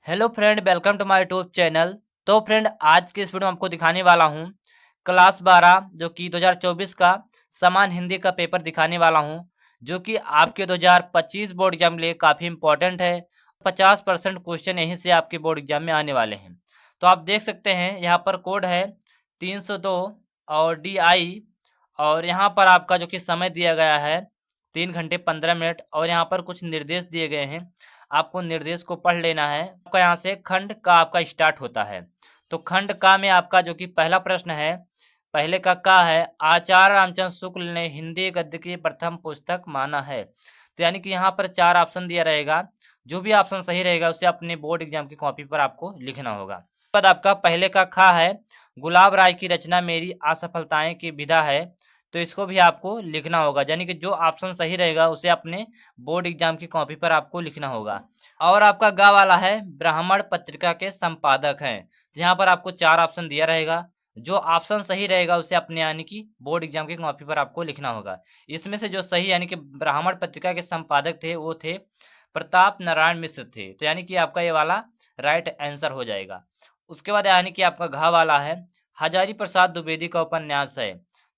Hello friend, welcome to my YouTube channel. तो friend, आज की इस वीडियो में आपको दिखाने वाला हूँ क्लास 12 जो कि 2024 का समान हिंदी का पेपर दिखाने वाला हूँ, जो कि आपके 2025 बोर्ड एग्जाम के लिए काफ़ी इंपॉर्टेंट है। 50% क्वेश्चन यहीं से आपके बोर्ड एग्जाम में आने वाले हैं। तो आप देख सकते हैं यहाँ पर कोड है 302 और DI, और यहाँ पर आपका जो कि समय दिया गया है 3 घंटे 15 मिनट, और यहाँ पर कुछ निर्देश दिए गए हैं। आपको निर्देश को पढ़ लेना है। आपका यहाँ से खंड का आपका स्टार्ट होता है। तो खंड का में आपका जो कि पहला प्रश्न है, पहले का है, आचार्य रामचंद्र शुक्ल ने हिंदी गद्य की प्रथम पुस्तक माना है। तो यानी कि यहाँ पर 4 ऑप्शन दिया रहेगा। जो भी ऑप्शन सही रहेगा उसे अपने बोर्ड एग्जाम की कॉपी पर आपको लिखना होगा। उसके बाद आपका पहले का खा है, गुलाब राय की रचना मेरी असफलताएं की विधा है। तो इसको भी आपको लिखना होगा, यानी कि जो ऑप्शन सही रहेगा उसे अपने बोर्ड एग्जाम की कॉपी पर आपको लिखना होगा। और आपका गा वाला है, ब्राह्मण पत्रिका के संपादक हैं। यहाँ पर आपको 4 ऑप्शन दिया रहेगा। जो ऑप्शन सही रहेगा उसे अपने यानी कि बोर्ड एग्जाम की कॉपी पर आपको लिखना होगा। इसमें से जो सही यानी कि ब्राह्मण पत्रिका के संपादक थे वो थे प्रताप नारायण मिश्र थे। तो यानी कि आपका ये वाला राइट आंसर हो जाएगा। उसके बाद यानी कि आपका घा वाला है, हजारी प्रसाद द्विवेदी का उपन्यास है।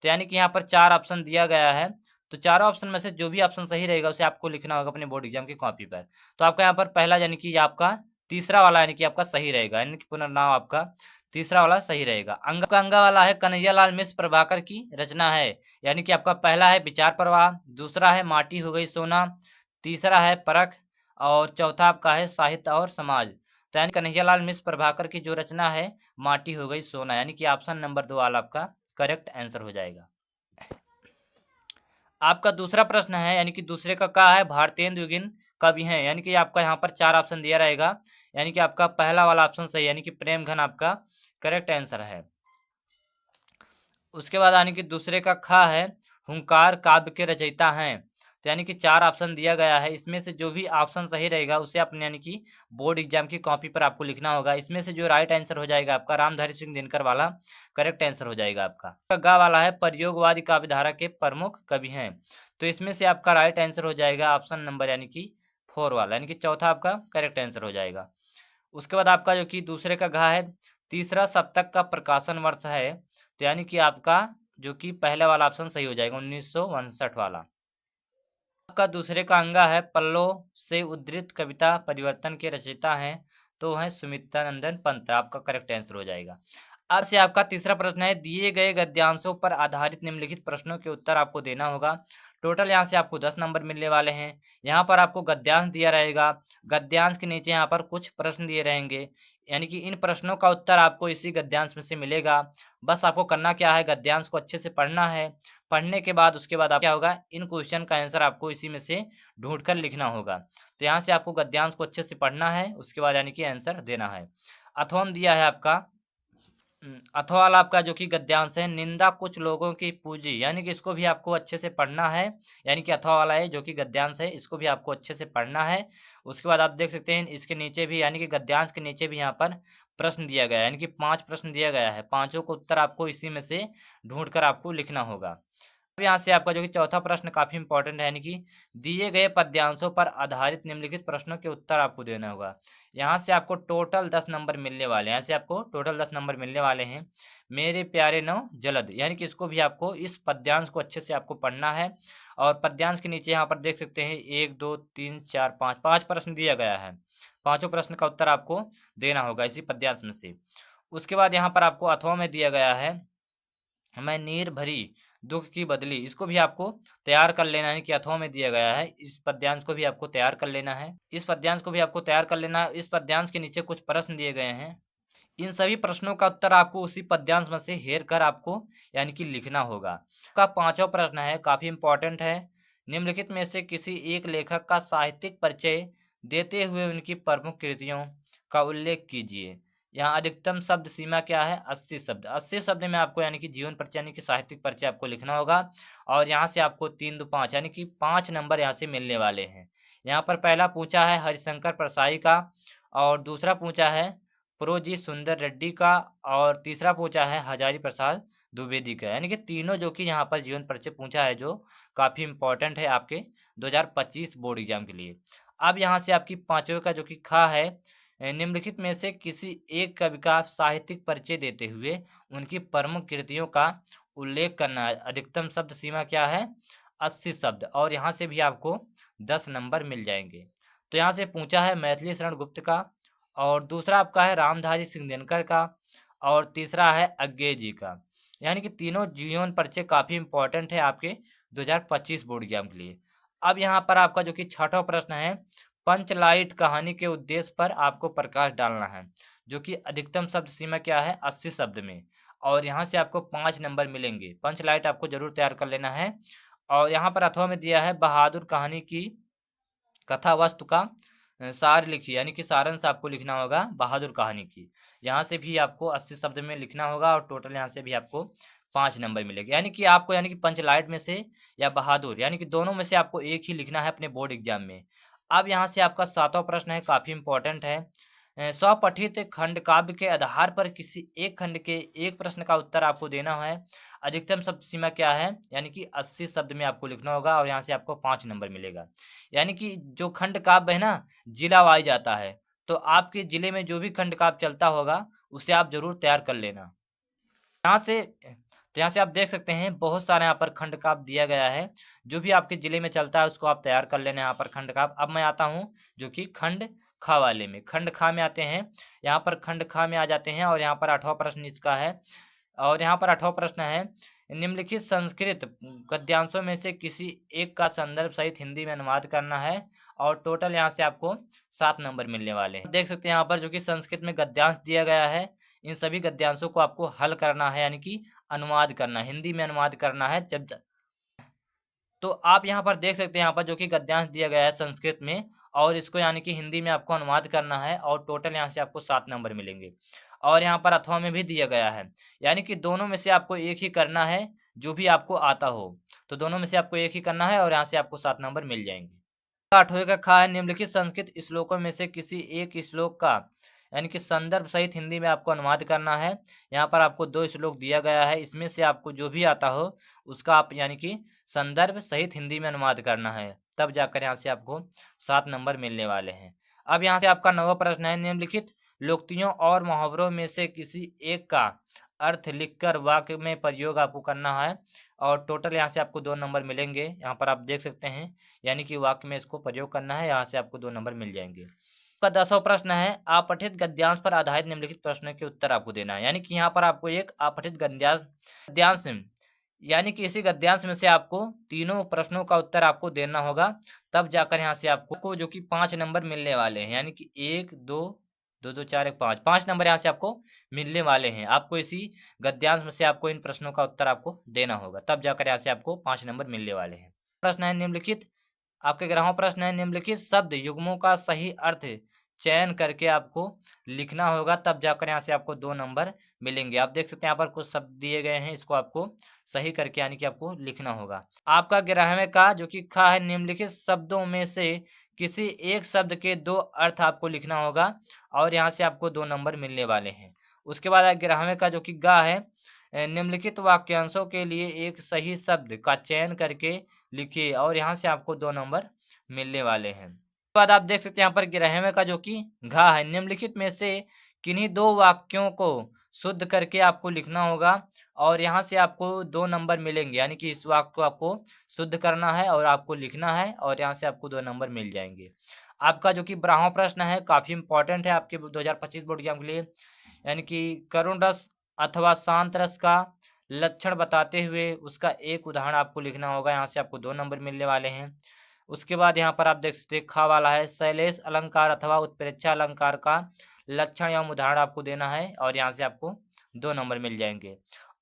तो यानी कि यहाँ पर 4 ऑप्शन दिया गया है। तो चारों ऑप्शन में से जो भी ऑप्शन सही रहेगा उसे आपको लिखना होगा अपने बोर्ड एग्जाम की कॉपी पर। तो आपका यहाँ पर पहला यानी कि आपका तीसरा वाला यानी कि आपका सही रहेगा, यानी कि पुनर्नाम आपका तीसरा वाला सही रहेगा। अंगा वाला है, कन्हैयालाल मिश्र प्रभाकर की रचना है। यानी कि आपका पहला है विचार प्रवाह, दूसरा है माटी हो गई सोना, तीसरा है परख, और चौथा आपका है साहित्य और समाज। तो यानी कन्हैयालाल मिश्र प्रभाकर की जो रचना है माटी हो गई सोना, यानी कि ऑप्शन नंबर 2 वाला आपका करेक्ट आंसर हो जाएगा। आपका दूसरा प्रश्न है, यानी कि दूसरे का है, भारतेंदु युगीन कवि हैं। यानी कि आपका यहाँ पर 4 ऑप्शन दिया रहेगा। यानी कि आपका पहला वाला ऑप्शन सही, यानी कि प्रेम घन आपका करेक्ट आंसर है। उसके बाद यानी कि दूसरे का खा है, हुंकार काव्य के रचयिता हैं। तो यानी कि 4 ऑप्शन दिया गया है। इसमें से जो भी ऑप्शन सही रहेगा उसे अपने यानी कि बोर्ड एग्जाम की कॉपी पर आपको लिखना होगा। इसमें से जो राइट आंसर हो जाएगा आपका रामधारी सिंह दिनकर वाला करेक्ट आंसर हो जाएगा। आपका गा वाला है, प्रयोगवादी काव्यधारा के प्रमुख कवि हैं। तो इसमें से आपका राइट आंसर हो जाएगा ऑप्शन नंबर यानी कि 4 वाला, यानी कि चौथा आपका करेक्ट आंसर हो जाएगा। उसके बाद आपका जो कि दूसरे का घा है, तीसरा सप्तक का प्रकाशन वर्ष है। तो यानी कि आपका जो कि पहला वाला ऑप्शन सही हो जाएगा, 1962 वाला। आपका दूसरे का अंगा है, पल्लव से उद्धृत कविता परिवर्तन के रचयिता हैं। तो है सुमित्रा नंदन पंत, आपका करेक्ट आंसर हो जाएगा। अब से आपका तीसरा प्रश्न है, दिए गए गद्यांशों पर आधारित निम्नलिखित प्रश्नों के उत्तर आपको देना होगा। टोटल यहाँ से आपको 10 नंबर मिलने वाले हैं। यहाँ पर आपको गद्यांश दिया रहेगा, गद्यांश के नीचे यहाँ पर कुछ प्रश्न दिए रहेंगे, यानी कि इन प्रश्नों का उत्तर आपको इसी गद्यांश में से मिलेगा। बस आपको करना क्या है, गद्यांश को अच्छे से पढ़ना है। पढ़ने के बाद उसके बाद आप क्या होगा, इन क्वेश्चन का आंसर आपको इसी में से ढूंढ कर लिखना होगा। तो यहाँ से आपको गद्यांश को अच्छे से पढ़ना है, उसके बाद यानी कि आंसर देना है। अथवा दिया है आपका, अथवा वाला आपका जो कि गद्यांश है, निंदा कुछ लोगों की पूंजी, यानी कि इसको भी आपको अच्छे से पढ़ना है। यानी कि अथवा वाला है जो कि गद्यांश है, इसको भी आपको अच्छे से पढ़ना है। उसके बाद आप देख सकते हैं इसके नीचे भी, यानी कि गद्यांश के नीचे भी यहाँ पर प्रश्न दिया गया है, यानी कि 5 प्रश्न दिया गया है। पांचों को उत्तर आपको इसी में से ढूंढ कर आपको लिखना होगा। अब यहाँ से आपका जो कि चौथा प्रश्न काफी इंपॉर्टेंट है, यानी कि दिए गए पद्यांशों पर आधारित निम्नलिखित प्रश्नों के उत्तर आपको देना होगा। यहाँ से आपको टोटल 10 नंबर मिलने वाले हैं। यहाँ से आपको टोटल 10 नंबर मिलने वाले हैं। मेरे प्यारे नव जलद, यानी कि इसको भी आपको इस पद्यांश को अच्छे से आपको पढ़ना है। और पद्यांश के नीचे यहाँ पर देख सकते हैं 1 2 3 4 5 5 प्रश्न दिया गया है। पांचों प्रश्न का उत्तर आपको देना होगा इसी पद्यांश में से। उसके बाद यहाँ पर आपको अथवा में दिया गया है, मैं नीर भरी दुख की बदली, इसको भी आपको तैयार कर लेना है कि अथवा में दिया गया है। इस पद्यांश को भी आपको तैयार कर लेना है। इस पद्यांश को भी आपको तैयार कर लेना है। इस पद्यांश के नीचे कुछ प्रश्न दिए गए हैं। इन सभी प्रश्नों का उत्तर आपको उसी पद्यांश में से हेर कर आपको यानी कि लिखना होगा। आपका पांचवा प्रश्न है, काफी इंपॉर्टेंट है, निम्नलिखित में से किसी एक लेखक का साहित्यिक परिचय देते हुए उनकी प्रमुख कृतियों का उल्लेख कीजिए। यहाँ अधिकतम शब्द सीमा क्या है, 80 शब्द। 80 शब्द में आपको यानी कि जीवन परिचय यानी कि साहित्यिक परिचय आपको लिखना होगा। और यहाँ से आपको 3 2 5 यानी कि 5 नंबर यहाँ से मिलने वाले हैं। यहाँ पर पहला पूछा है हरिशंकर परसाई का, और दूसरा पूछा है प्रोजी सुंदर रेड्डी का, और तीसरा पूछा है हजारी प्रसाद द्विवेदी का। यानी कि तीनों जो कि यहाँ पर जीवन परिचय पूछा है, जो काफ़ी इंपॉर्टेंट है आपके 2025 बोर्ड एग्जाम के लिए। अब यहाँ से आपकी पांचवे का जो कि खा है, निम्नलिखित में से किसी एक कवि का साहित्यिक परिचय देते हुए उनकी प्रमुख कृतियों का उल्लेख करना है। अधिकतम शब्द सीमा क्या है? 80 शब्द, और यहाँ से भी आपको 10 नंबर मिल जाएंगे। तो यहाँ से पूछा है मैथिली शरण गुप्त का, और दूसरा आपका है रामधारी सिंह दिनकर का, और तीसरा है अज्ञे जी का। यानी कि तीनों जीवन परिचय काफ़ी इंपॉर्टेंट है आपके 2025 बोर्ड एग्जाम के लिए। अब यहाँ पर आपका जो कि छठा प्रश्न है, पंचलाइट कहानी के उद्देश्य पर आपको प्रकाश डालना है, जो कि अधिकतम शब्द सीमा क्या है? 80 शब्द में, और यहाँ से आपको 5 नंबर मिलेंगे। पंचलाइट आपको जरूर तैयार कर लेना है। और यहाँ पर अथवा में दिया है बहादुर कहानी की कथा वस्तु का सार लिखिए, यानी कि सारांश आपको लिखना होगा बहादुर कहानी की। यहाँ से भी आपको 80 शब्द में लिखना होगा, और टोटल यहाँ से भी आपको 5 नंबर मिलेंगे। यानी कि आपको यानी कि पंचलाइट में से या बहादुर, यानी कि दोनों में से आपको एक ही लिखना है अपने बोर्ड एग्जाम में। अब यहाँ से आपका 7वां प्रश्न है, काफ़ी इंपॉर्टेंट है। स्वपठित खंड काव्य के आधार पर किसी एक खंड के एक प्रश्न का उत्तर आपको देना है। अधिकतम शब्द सीमा क्या है? यानी कि 80 शब्द में आपको लिखना होगा, और यहाँ से आपको 5 नंबर मिलेगा। यानी कि जो खंड काव्य है ना, जिला वाइज आता है, तो आपके जिले में जो भी खंड काव्य चलता होगा उसे आप जरूर तैयार कर लेना। यहाँ से तो यहाँ से आप देख सकते हैं बहुत सारे यहाँ पर खंड काव्य दिया गया है, जो भी आपके जिले में चलता है उसको आप तैयार कर लेना यहाँ पर खंड काव्य। अब मैं आता हूँ जो कि खंड खा वाले में, खंड खा में आते हैं। यहाँ पर खंड खा में आ जाते हैं, और यहाँ पर 8वां प्रश्न इसका है। और यहाँ पर 8वां प्रश्न है, निम्नलिखित संस्कृत गद्यांशों में से किसी एक का संदर्भ सहित हिंदी में अनुवाद करना है, और टोटल यहाँ से आपको 7 नंबर मिलने वाले हैं। देख सकते हैं यहाँ पर जो कि संस्कृत में गद्यांश दिया गया है, इन सभी गद्यांशों को आपको हल करना है, यानी कि अनुवाद करना, हिंदी में अनुवाद करना है। जब तो आप यहाँ पर देख सकते हैं यहाँ पर जो कि गद्यांश दिया गया है संस्कृत में, और इसको यानी कि हिंदी में आपको अनुवाद करना है, और टोटल यहाँ से आपको 7 नंबर मिलेंगे। और यहाँ पर अथवा में भी दिया गया है, यानी कि दोनों में से आपको एक ही करना है जो भी आपको आता हो। तो दोनों में से आपको एक ही करना है, और यहाँ से आपको 7 नंबर मिल जाएंगे। 8वें का खा है, निम्नलिखित संस्कृत श्लोकों में से किसी एक श्लोक का यानी कि संदर्भ सहित हिंदी में आपको अनुवाद करना है। यहाँ पर आपको 2 श्लोक दिया गया है, इसमें से आपको जो भी आता हो उसका आप यानी कि संदर्भ सहित हिंदी में अनुवाद करना है, तब जाकर यहाँ से आपको 7 नंबर मिलने वाले हैं। अब यहाँ से आपका 9वां प्रश्न है, निम्नलिखित लोकोक्तियों और मुहावरों में से किसी एक का अर्थ लिखकर वाक्य में प्रयोग आपको करना है, और टोटल यहाँ से आपको 2 नंबर मिलेंगे। यहाँ पर आप देख सकते हैं, यानी कि वाक्य में इसको प्रयोग करना है, यहाँ से आपको 2 नंबर मिल जाएंगे। का 10वां प्रश्न है, अपठित गद्यांश पर आधारित निम्नलिखित प्रश्नों के उत्तर आपको देना है। यानी कि यहाँ पर आपको एक अपठित गद्यांश यानी कि इसी गद्यांश में से आपको तीनों प्रश्नों का उत्तर आपको देना होगा, तब जाकर यहाँ से आपको जो कि 5 नंबर मिलने वाले हैं। यानी कि 1 2 2 2 4 1 5 नंबर यहाँ से आपको मिलने वाले हैं। आपको इसी गद्यांश में से आपको इन प्रश्नों का उत्तर आपको देना होगा, तब जाकर यहाँ से आपको 5 नंबर मिलने वाले हैं। प्रश्न है निम्नलिखित आपके 11वां प्रश्न है, निम्नलिखित शब्द युग्मों का सही अर्थ चयन करके आपको लिखना होगा, तब जाकर यहाँ से आपको 2 नंबर मिलेंगे। आप देख सकते हैं यहाँ पर कुछ शब्द दिए गए हैं, इसको आपको सही करके यानी कि आपको लिखना होगा। आपका 11वें का जो कि खा है, निम्नलिखित शब्दों में से किसी एक शब्द के 2 अर्थ आपको लिखना होगा, और यहाँ से आपको 2 नंबर मिलने वाले हैं। उसके बाद 11वें का जो कि गा है, निम्नलिखित वाक्यांशों के लिए एक सही शब्द का चयन करके लिखिए, और यहाँ से आपको 2 नंबर मिलने वाले हैं। उसके बाद आप देख सकते हैं यहाँ पर 11वें का जो कि घा है, निम्नलिखित में से किन्हीं 2 वाक्यों को शुद्ध करके आपको लिखना होगा, और यहाँ से आपको 2 नंबर मिलेंगे। यानी कि इस वाक्य को आपको शुद्ध करना है और आपको लिखना है, और यहाँ से आपको 2 नंबर मिल जाएंगे। आपका जो कि 12वां प्रश्न है, काफ़ी इंपॉर्टेंट है आपके 2025 बोर्ड एग्जाम के लिए। यानी कि करुण रस अथवा शांत रस का लक्षण बताते हुए उसका एक उदाहरण आपको लिखना होगा, यहाँ से आपको 2 नंबर मिलने वाले हैं। उसके बाद यहाँ पर आप देख सकते हैं खा वाला है, शैलेश अलंकार अथवा उत्प्रेक्षा अलंकार का लक्षण एवं उदाहरण आपको देना है, और यहाँ से आपको 2 नंबर मिल जाएंगे।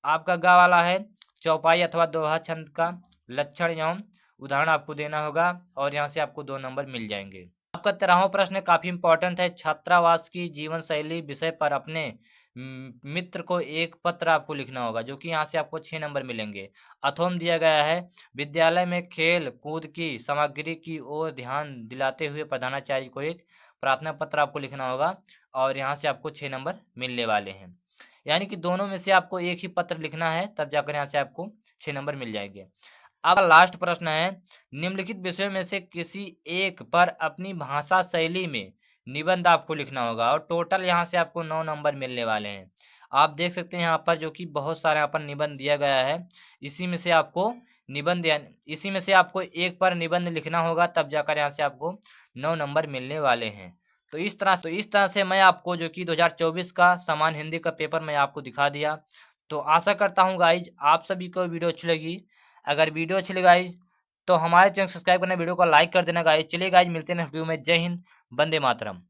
आपका गा वाला है, चौपाई अथवा दोहा छंद का लक्षण एवं उदाहरण आपको देना होगा, और यहाँ से आपको 2 नंबर मिल जाएंगे। आपका 13वां प्रश्न काफ़ी इंपॉर्टेंट है, छात्रावास की जीवन शैली विषय पर अपने मित्र को एक पत्र आपको लिखना होगा, जो कि यहाँ से आपको 6 नंबर मिलेंगे। अथोम दिया गया है, विद्यालय में खेल कूद की सामग्री की ओर ध्यान दिलाते हुए प्रधानाचार्य को एक प्रार्थना पत्र आपको लिखना होगा, और यहाँ से आपको 6 नंबर मिलने वाले हैं। यानी कि दोनों में से आपको एक ही पत्र लिखना है, तब जाकर यहाँ से आपको 6 नंबर मिल जाएंगे। अब लास्ट प्रश्न है, निम्नलिखित विषयों में से किसी एक पर अपनी भाषा शैली में निबंध आपको लिखना होगा और टोटल यहाँ से आपको 9 नंबर मिलने वाले हैं। आप देख सकते हैं यहाँ पर जो कि बहुत सारे यहाँ पर निबंध दिया गया है। इसी में से आपको इसी में से आपको एक पर निबंध लिखना होगा, तब जाकर यहाँ से आपको 9 नंबर मिलने वाले हैं। तो इस तरह से मैं आपको जो कि 2024 का सामान्य हिंदी का पेपर मैं आपको दिखा दिया। तो आशा करता हूँ गाइज आप सभी को वीडियो अच्छी लगी। अगर वीडियो अच्छी लगी गाइज तो हमारे चैनल सब्सक्राइब करना, वीडियो को लाइक कर देना गाइज। चलिए गाइज मिलते हैं नेक्स्ट वीडियो में। जय हिंद, वंदे मातरम।